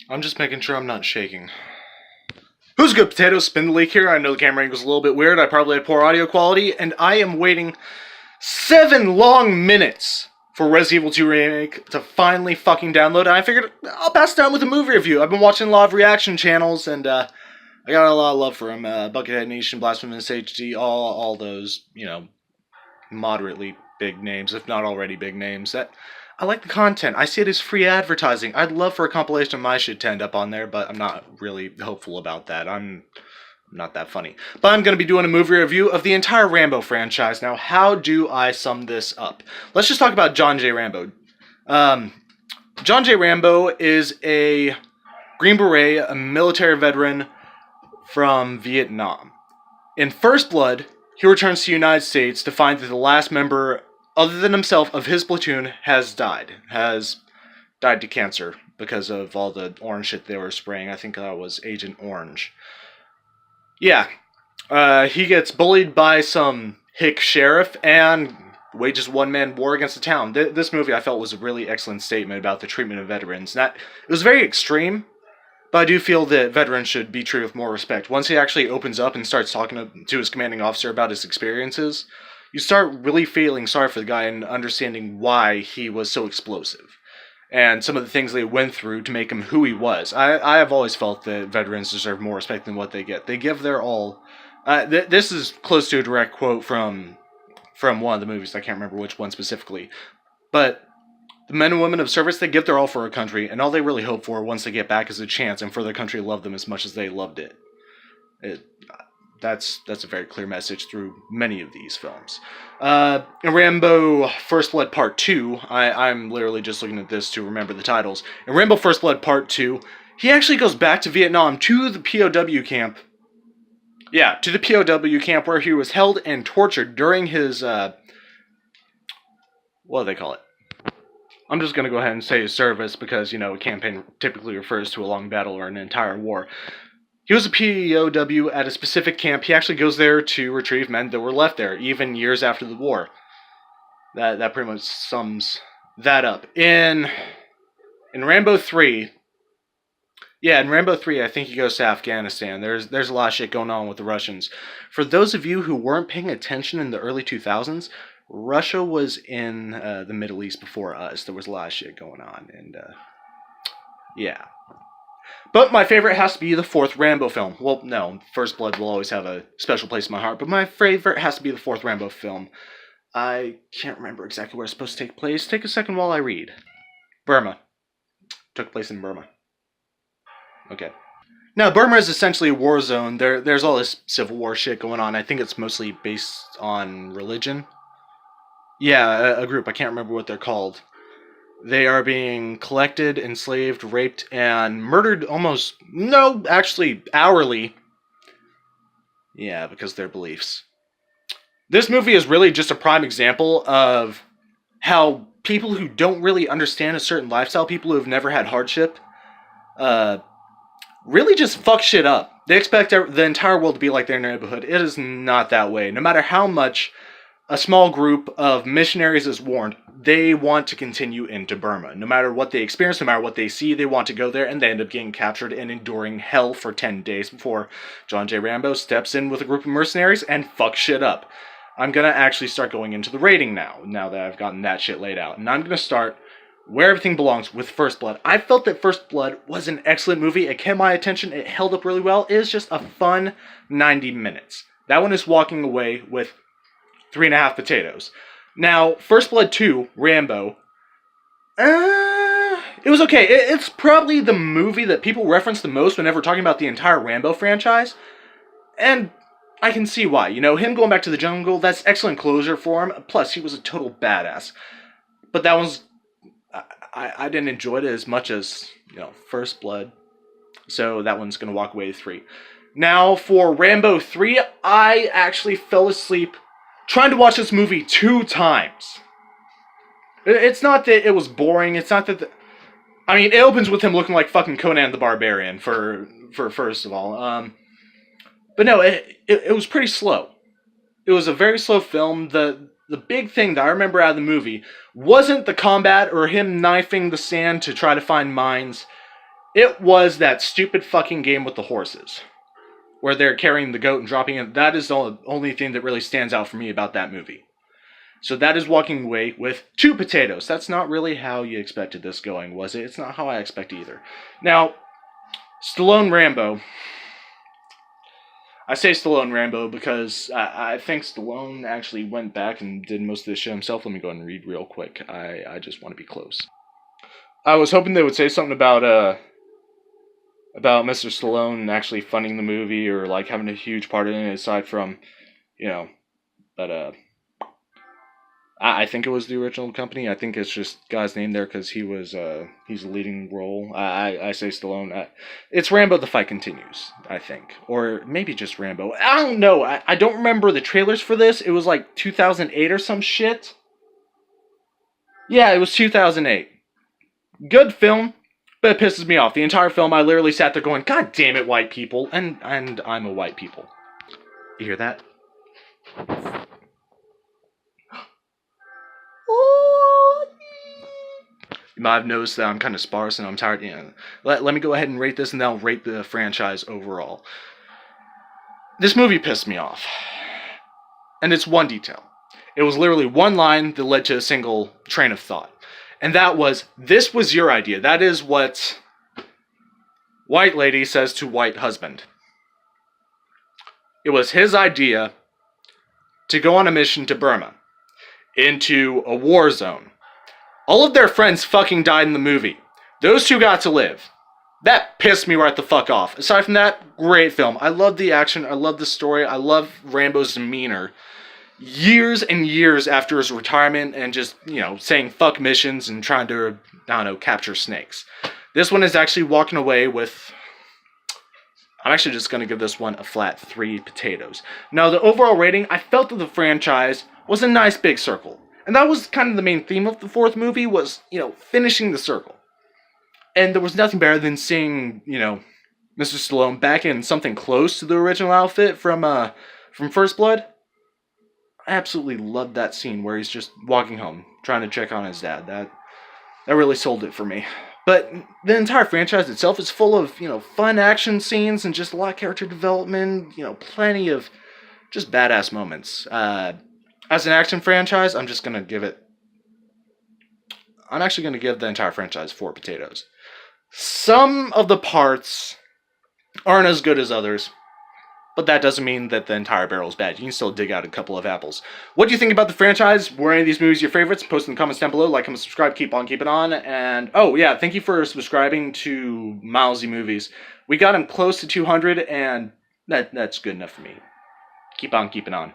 I'm just making sure I'm not shaking. Who's good, potatoes? Spin the leak here. I know the camera angle's a little bit weird. I probably had poor audio quality, and I am waiting 7 long minutes for Resident Evil 2 Remake to finally fucking download. And I figured I'll pass it down with a movie review. I've been watching a lot of reaction channels, and I got a lot of love for them. Buckethead Nation, Blasphemous HD, all those, moderately big names, if not already big names. That I like the content. I see it as free advertising. I'd love for a compilation of my shit to end up on there, but I'm not really hopeful about that. I'm not that funny. But I'm going to be doing a movie review of the entire Rambo franchise. Now, how do I sum this up? Let's just talk about John J. Rambo. John J. Rambo is a Green Beret, a military veteran from Vietnam. In First Blood, he returns to the United States to find that the last member, other than himself, of his platoon has died to cancer because of all the orange shit they were spraying. I think that was Agent Orange. Yeah, he gets bullied by some hick sheriff and wages one-man war against the town. This movie, I felt, was a really excellent statement about the treatment of veterans. It was very extreme, but I do feel that veterans should be treated with more respect. Once he actually opens up and starts talking to his commanding officer about his experiences, you start really feeling sorry for the guy and understanding why he was so explosive. And some of the things they went through to make him who he was. I have always felt that veterans deserve more respect than what they get. They give their all. This is close to a direct quote from one of the movies. I can't remember which one specifically. But the men and women of service, they give their all for a country, and all they really hope for once they get back is a chance and for their country to love them as much as they loved it. That's a very clear message through many of these films. In Rambo First Blood Part 2, I'm literally just looking at this to remember the titles. In Rambo First Blood Part 2, he actually goes back to Vietnam, to the POW camp. Yeah, to the POW camp where he was held and tortured during his, what do they call it? I'm just going to go ahead and say his service because, a campaign typically refers to a long battle or an entire war. He was a POW at a specific camp. He actually goes there to retrieve men that were left there, even years after the war. That pretty much sums that up. In Rambo 3, in Rambo 3, I think he goes to Afghanistan. There's a lot of shit going on with the Russians. For those of you who weren't paying attention in the early 2000s, Russia was in the Middle East before us. There was a lot of shit going on, and yeah. But my favorite has to be the 4th Rambo film. Well, no, First Blood will always have a special place in my heart, but my favorite has to be the 4th Rambo film. I can't remember exactly where it's supposed to take place. Take a second while I read. Burma. Took place in Burma. Okay. Now, Burma is essentially a war zone. There's all this civil war shit going on. I think it's mostly based on religion. Yeah, a group. I can't remember what they're called. They are being collected, enslaved, raped, and murdered actually hourly. Yeah, because of their beliefs. This movie is really just a prime example of how people who don't really understand a certain lifestyle, people who have never had hardship, really just fuck shit up. They expect the entire world to be like their neighborhood. It is not that way. No matter how much a small group of missionaries is warned, they want to continue into Burma. No matter what they experience, no matter what they see, they want to go there, and they end up getting captured and enduring hell for 10 days before John J. Rambo steps in with a group of mercenaries and fucks shit up. I'm going to actually start going into the rating now that I've gotten that shit laid out. And I'm going to start where everything belongs with First Blood. I felt that First Blood was an excellent movie. It kept my attention. It held up really well. It is just a fun 90 minutes. That one is walking away with 3.5 potatoes. Now, First Blood 2, Rambo, it was okay. It's probably the movie that people reference the most whenever talking about the entire Rambo franchise. And I can see why. Him going back to the jungle, that's excellent closure for him. Plus, he was a total badass. But that one's... I didn't enjoy it as much as, First Blood. So that one's going to walk away to 3. Now, for Rambo 3, I actually fell asleep trying to watch this movie 2 times. It's not that it was boring. It's not that... it opens with him looking like fucking Conan the Barbarian, for first of all. But no, it was pretty slow. It was a very slow film. The big thing that I remember out of the movie wasn't the combat or him knifing the sand to try to find mines. It was that stupid fucking game with the horses, where they're carrying the goat and dropping it. That is the only thing that really stands out for me about that movie. So that is walking away with 2 potatoes. That's not really how you expected this going, was it? It's not how I expect either. Now, Stallone Rambo. I say Stallone Rambo because I think Stallone actually went back and did most of this shit himself. Let me go ahead and read real quick. I just want to be close. I was hoping they would say something about Mr. Stallone actually funding the movie or like having a huge part in it, aside from, but I think it was the original company. I think it's just God's name there because he's a leading role. I say Stallone. It's Rambo: The Fight Continues, I think, or maybe just Rambo. I don't know. I don't remember the trailers for this. It was like 2008 or some shit. Yeah, it was 2008. Good film, but it pisses me off. The entire film, I literally sat there going, "God damn it, white people!" And I'm a white people. You hear that? You might have noticed that I'm kind of sparse and I'm tired. Let me go ahead and rate this, and then I'll rate the franchise overall. This movie pissed me off. And it's one detail. It was literally one line that led to a single train of thought. And that was, this was your idea. That is what white lady says to white husband. It was his idea to go on a mission to Burma, into a war zone. All of their friends fucking died in the movie. Those 2 got to live. That pissed me right the fuck off. Aside from that, great film. I love the action. I love the story. I love Rambo's demeanor. Years and years after his retirement and just, saying fuck missions and trying to, capture snakes. This one is actually walking away with... I'm actually just going to give this one a flat 3 potatoes. Now, the overall rating, I felt that the franchise was a nice big circle. And that was kind of the main theme of the 4th movie was, finishing the circle. And there was nothing better than seeing, Mr. Stallone back in something close to the original outfit from First Blood. I absolutely loved that scene where he's just walking home, trying to check on his dad. That really sold it for me. But the entire franchise itself is full of, fun action scenes and just a lot of character development, plenty of just badass moments. As an action franchise, I'm actually going to give the entire franchise 4 potatoes. Some of the parts aren't as good as others, but that doesn't mean that the entire barrel is bad. You can still dig out a couple of apples. What do you think about the franchise? Were any of these movies your favorites? Post in the comments down below. Like, comment, subscribe, keep on keeping on. And, oh yeah, thank you for subscribing to Milesy Movies. We got him close to 200, and that's good enough for me. Keep on keeping on.